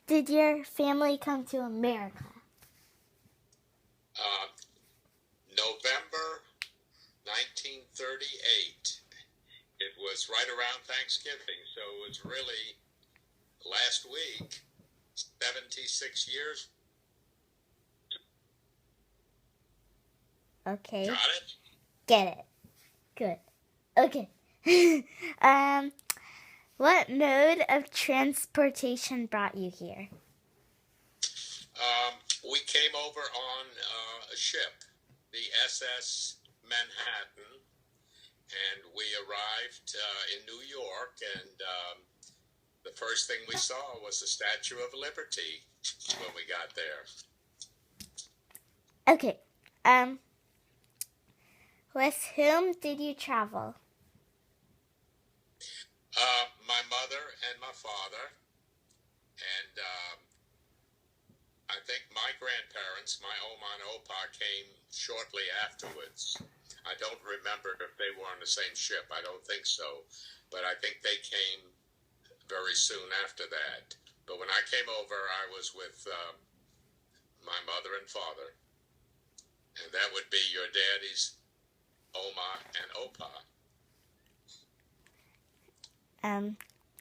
did your family come to America? Uh, November 1938. It was right around Thanksgiving, so it was really last week, 76 years. Okay. Got it? Get it. Good. Okay. What mode of transportation brought you here? We came over on a ship, the SS Manhattan, and we arrived in New York, and the first thing we saw was the Statue of Liberty when we got there. Okay. With whom did you travel? My mother and my father, and I think my grandparents, my Oma and Opa, came shortly afterwards. I don't remember if they were on the same ship. I don't think so. But I think they came very soon after that. But when I came over, I was with my mother and father. And that would be your daddy's Oma and Opa.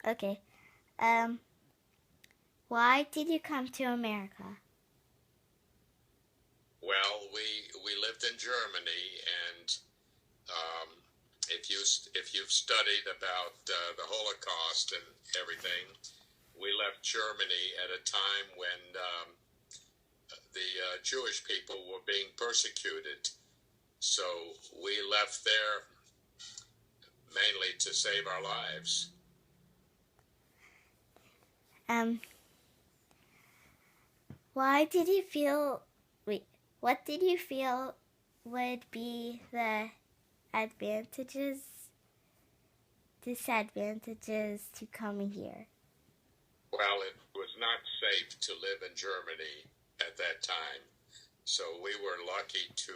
Okay. Why did you come to America? Well, we lived in Germany, and if you've studied about the Holocaust and everything, we left Germany at a time when the Jewish people were being persecuted. So we left there mainly to save our lives. Why did you feel? Wait. What did you feel would be the advantages, disadvantages to coming here? Well, it was not safe to live in Germany at that time, so we were lucky to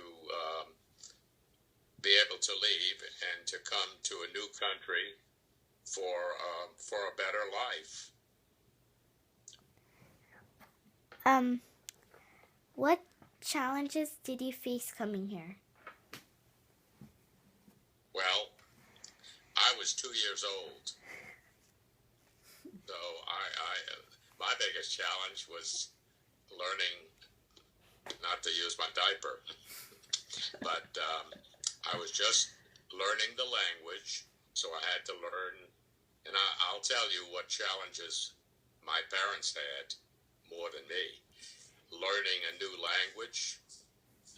be able to leave and to come to a new country for a better life. What challenges did you face coming here? Well, I was 2 years old, so my biggest challenge was learning not to use my diaper. But I was just learning the language, so I had to learn. And I'll tell you what challenges my parents had more than me. Learning a new language,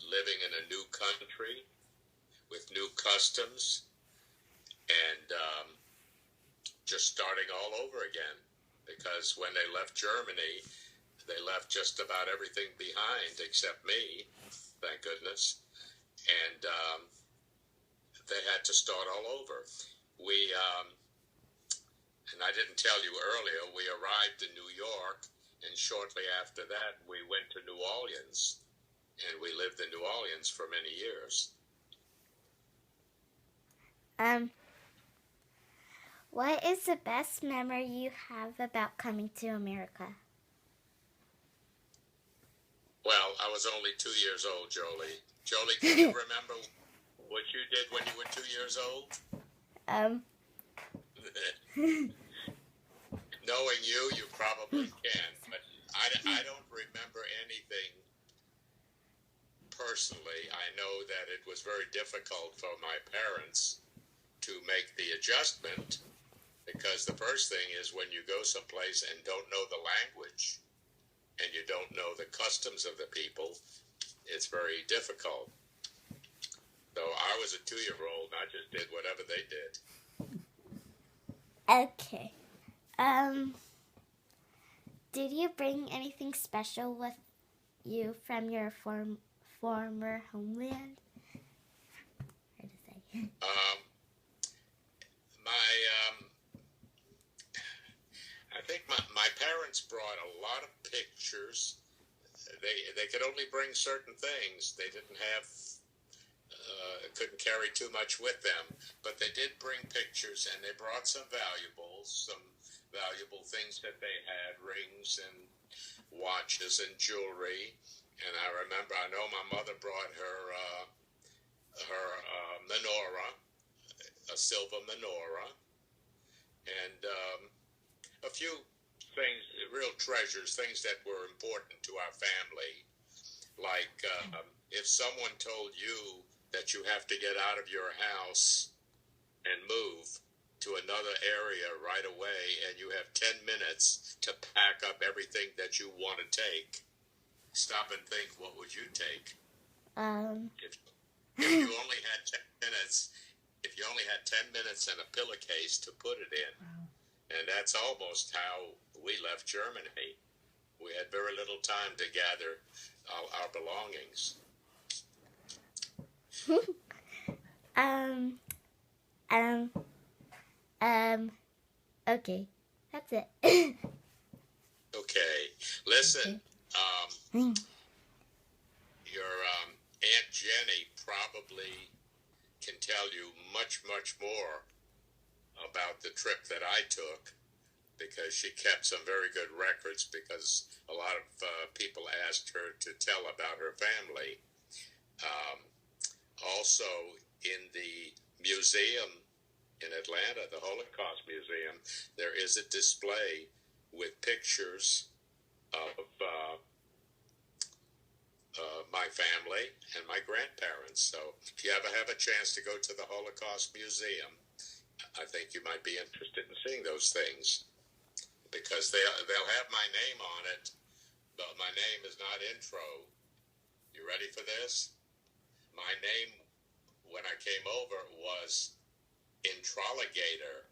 living in a new country with new customs, and just starting all over again. Because when they left Germany, they left just about everything behind except me, thank goodness. And they had to start all over. And I didn't tell you earlier, we arrived in New York, and shortly after that, we went to New Orleans, and we lived in New Orleans for many years. What is the best memory you have about coming to America? Well, I was only 2 years old, Jolie. Jolie, can you remember what you did when you were 2 years old? Knowing you probably can, but I don't remember anything personally. I know that it was very difficult for my parents to make the adjustment, because the first thing is when you go someplace and don't know the language and you don't know the customs of the people, it's very difficult. So I was a 2-year-old and I just did whatever they did. Okay. Did you bring anything special with you from your former homeland? Hard to say. I think my parents brought a lot of pictures. They could only bring certain things. They didn't have couldn't carry too much with them, but they did bring pictures, and they brought some valuables, some valuable things that they had, rings and watches and jewelry. And I know my mother brought her menorah, a silver menorah, and a few things, real treasures, things that were important to our family. Like if someone told you that you have to get out of your house and move to another area right away, and you have 10 minutes to pack up everything that you want to take, stop and think, what would you take? If you only had 10 minutes, if you only had 10 minutes and a pillowcase to put it in, and that's almost how we left Germany. We had very little time to gather our belongings. Okay. That's it. Okay, listen, your Aunt Jenny probably can tell you much, much more about the trip that I took, because she kept some very good records, because a lot of people asked her to tell about her family. Also, in the museum in Atlanta, the Holocaust Museum, there is a display with pictures of my family and my grandparents. So if you ever have a chance to go to the Holocaust Museum, I think you might be interested in seeing those things, because they'll have my name on it, but my name is not intro. You ready for this? My name when I came over was Introligator.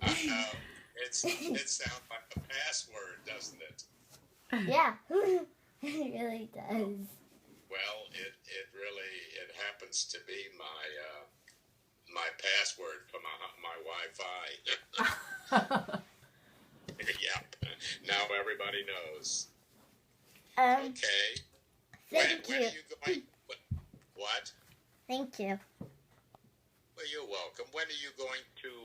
I know. It sounds like a password, doesn't it? Yeah. It really does. Well, it happens to be my password for my Wi-Fi. Yep. Now everybody knows. Okay. Thank When you. are you going? What? Thank you. Well, you're welcome. When are you going to